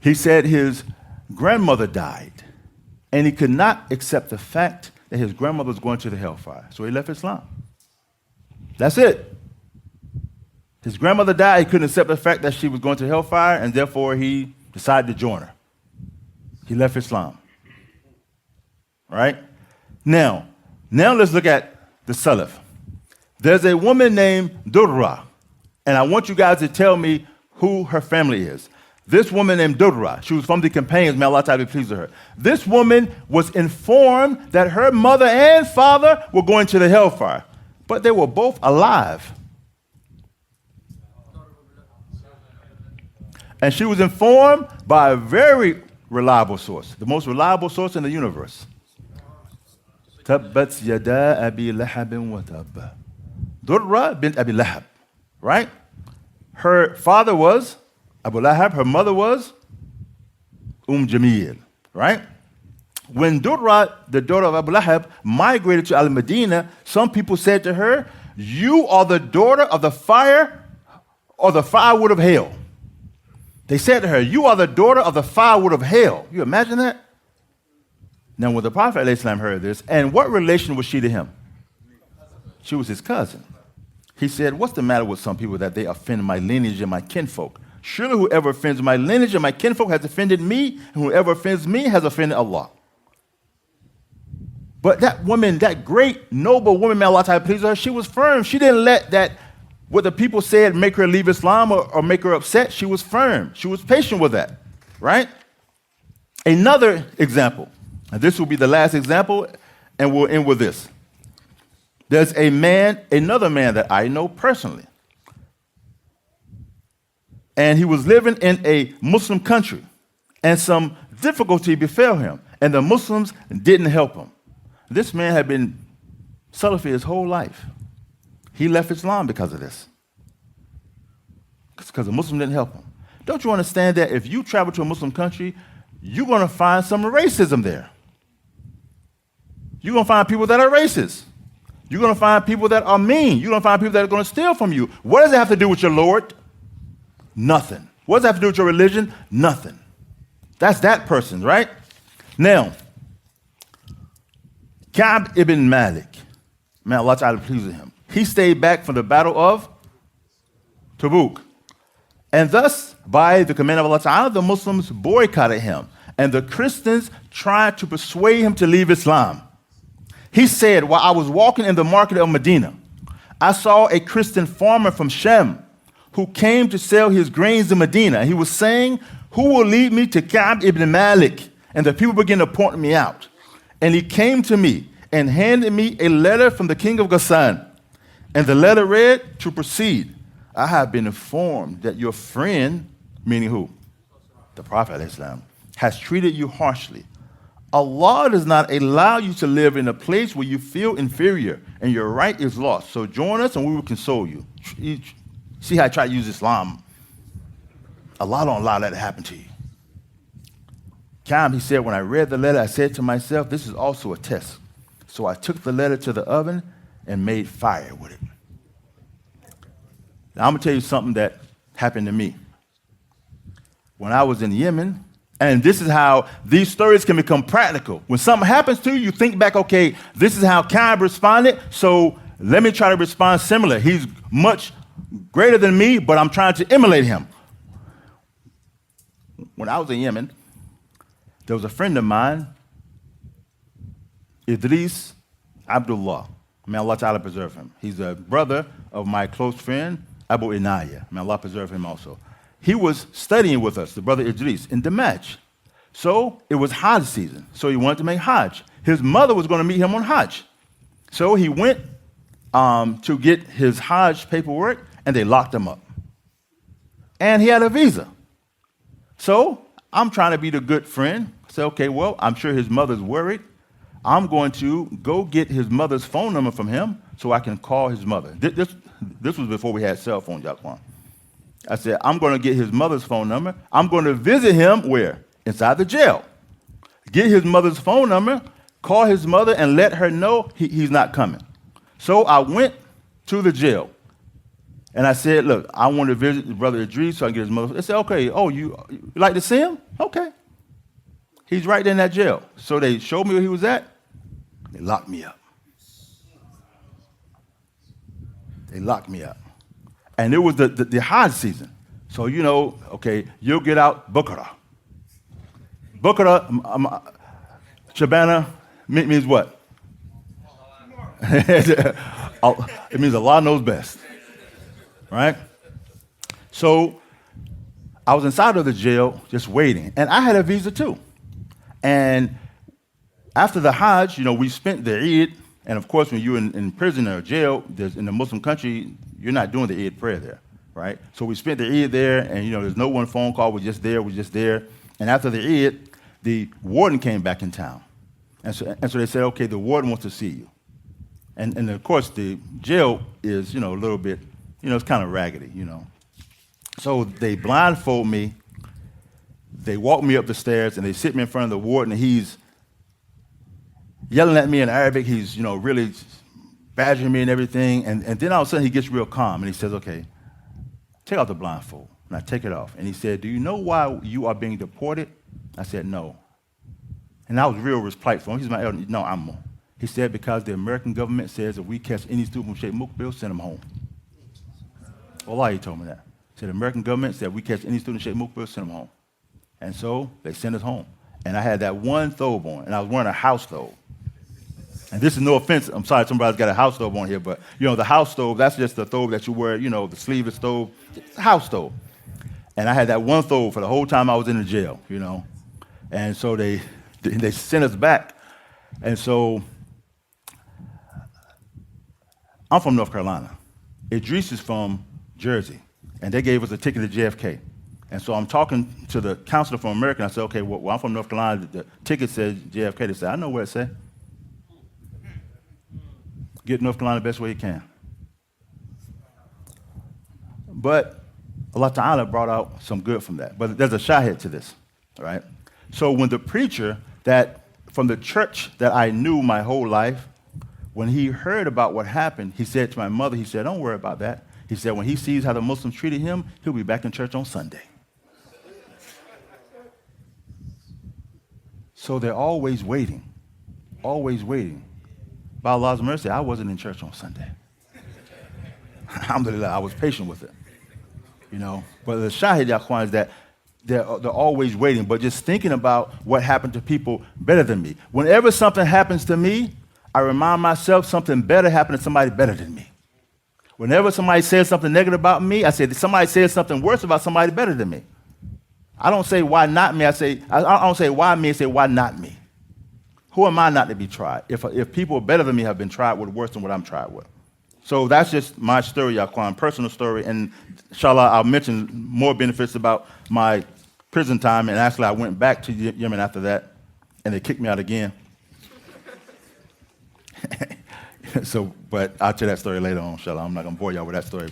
He said his grandmother died, and he could not accept the fact that his grandmother was going to the hellfire. So he left Islam. That's it. His grandmother died. He couldn't accept the fact that she was going to hellfire, and therefore he decided to join her. He left Islam. Right? Now let's look at the Salaf. There's a woman named Durra, and I want you guys to tell me who her family is. This woman named Durra, she was from the companions, may Allah Ta'ala be pleased with her. This woman was informed that her mother and father were going to the hellfire, but they were both alive. And she was informed by a very reliable source, the most reliable source in the universe. Tabbat yada abi lahabin wa tabba. Durra bint Abi Lahab, right? Her father was Abu Lahab, her mother was Jamil, right? When Durra, the daughter of Abu Lahab, migrated to Al-Madinah, some people said to her, "You are the daughter of the fire or the firewood of hell." They said to her, "You are the daughter of the firewood of hell." You imagine that? Now, when the Prophet ﷺ heard this, and what relation was she to him? She was his cousin. He said, "What's the matter with some people that they offend my lineage and my kinfolk? Surely whoever offends my lineage and my kinfolk has offended me, and whoever offends me has offended Allah." But that woman, that great, noble woman, may Allah Ta'ala please her, she was firm. She didn't let that, what the people said, make her leave Islam or make her upset. She was firm. She was patient with that, right? Another example, and this will be the last example, and we'll end with this. There's another man that I know personally. And he was living in a Muslim country, and some difficulty befell him, and the Muslims didn't help him. This man had been Salafi his whole life. He left Islam because of this, because the Muslims didn't help him. Don't you understand that if you travel to a Muslim country, you're going to find some racism there? You're going to find people that are racist. You're going to find people that are mean. You're going to find people that are going to steal from you. What does it have to do with your Lord? Nothing. What does it have to do with your religion? Nothing. That's that person, right? Now, Ka'b ibn Malik, may Allah Ta'ala please with him, he stayed back from the battle of Tabuk. And thus, by the command of Allah Ta'ala, the Muslims boycotted him, and the Christians tried to persuade him to leave Islam. He said, "While I was walking in the market of Medina, I saw a Christian farmer from Shem who came to sell his grains in Medina. He was saying, 'Who will lead me to Ka'b ibn Malik?' And the people began to point me out. And he came to me and handed me a letter from the king of Ghassan. And the letter read, 'To proceed, I have been informed that your friend,'" meaning who? The Prophet ﷺ, "has treated you harshly. Allah does not allow you to live in a place where you feel inferior and your right is lost. So join us and we will console you." See how I try to use Islam? Allah don't allow that to happen to you. Ka'b, he said, "When I read the letter, I said to myself, this is also a test. So I took the letter to the oven and made fire with it." Now I'm going to tell you something that happened to me. When I was in Yemen, and this is how these stories can become practical. When something happens to you, you think back, okay, this is how Ka'b responded, so let me try to respond similar. He's much greater than me, but I'm trying to emulate him. When I was in Yemen, there was a friend of mine, Idris Abdullah. May Allah Ta'ala preserve him. He's a brother of my close friend, Abu Inaya. May Allah preserve him also. He was studying with us, the brother Idris, in Damaaj. So it was Hajj season, so he wanted to make Hajj. His mother was going to meet him on Hajj. So he went to get his Hajj paperwork, and they locked him up. And he had a visa. So I'm trying to be the good friend. I said, okay, well, I'm sure his mother's worried. I'm going to go get his mother's phone number from him so I can call his mother. This was before we had cell phones, Jaquan. I said, I'm going to get his mother's phone number. I'm going to visit him where? Inside the jail. Get his mother's phone number, call his mother, and let her know he's not coming. So I went to the jail. And I said, look, I want to visit Brother Idris so I can get his mother. They said, okay, oh, you like to see him? Okay. He's right there in that jail. So they showed me where he was at. They locked me up. They locked me up. And it was the Hajj season. So, you know, okay, you'll get out Bukhara. Bukhara, Shabana, means what? It means Allah knows best. Right? So I was inside of the jail just waiting. And I had a visa too. And after the Hajj, you know, we spent the Eid. And of course, when you're in prison or jail, in a Muslim country, you're not doing the Eid prayer there. Right? So we spent the Eid there. And, you know, there's no one phone call. We're just there. And after the Eid, the warden came back in town. And so they said, okay, the warden wants to see you. And of course, the jail is, you know, a little bit, you know, it's kind of raggedy, you know. So they blindfold me. They walk me up the stairs, and they sit me in front of the warden, and he's yelling at me in Arabic. He's, you know, really badgering me and everything. And then all of a sudden, he gets real calm, and he says, okay, take off the blindfold. And I take it off. And he said, do you know why you are being deported? I said, no. And I was real spiteful. He's my elder. No, I'm more. He said, because the American government says if we catch any student from Shaykh Mukbil, send them home. Allah, he told me that. He said, the American government said if we catch any student from Shaykh Mukbil, send them home. And so they sent us home. And I had that one thobe on, and I was wearing a house thobe. And this is no offense. I'm sorry somebody's got a house thobe on here, but, you know, the house thobe, that's just the thobe that you wear, you know, the sleeveless thobe. It's a house thobe. And I had that one thobe for the whole time I was in the jail, you know. And so they sent us back. And so I'm from North Carolina. Idris is from Jersey. And they gave us a ticket to JFK. And so I'm talking to the counselor from America, and I said, okay, well, I'm from North Carolina. The ticket says JFK. They said, I know where it says. Get North Carolina the best way you can. But Allah Ta'ala brought out some good from that. But there's a shahid to this, all right? So when the preacher that from the church that I knew my whole life, when he heard about what happened, he said to my mother, he said, don't worry about that. He said, when he sees how the Muslims treated him, he'll be back in church on Sunday. So they're always waiting, always waiting. By Allah's mercy, I wasn't in church on Sunday. Alhamdulillah, I was patient with it. You know, but the shahid, Yaquan, is that they're always waiting, but just thinking about what happened to people better than me. Whenever something happens to me, I remind myself something better happened to somebody better than me. Whenever somebody says something negative about me, I say somebody says something worse about somebody better than me. I don't say why not me. I don't say why me. I say why not me. Who am I not to be tried? If people better than me have been tried with worse than what I'm tried with. So that's just my story, Yaquan, personal story. And inshallah, I'll mention more benefits about my prison time. And actually, I went back to Yemen after that, and they kicked me out again. But I'll tell that story later on, inshallah. I'm not going to bore y'all with that story.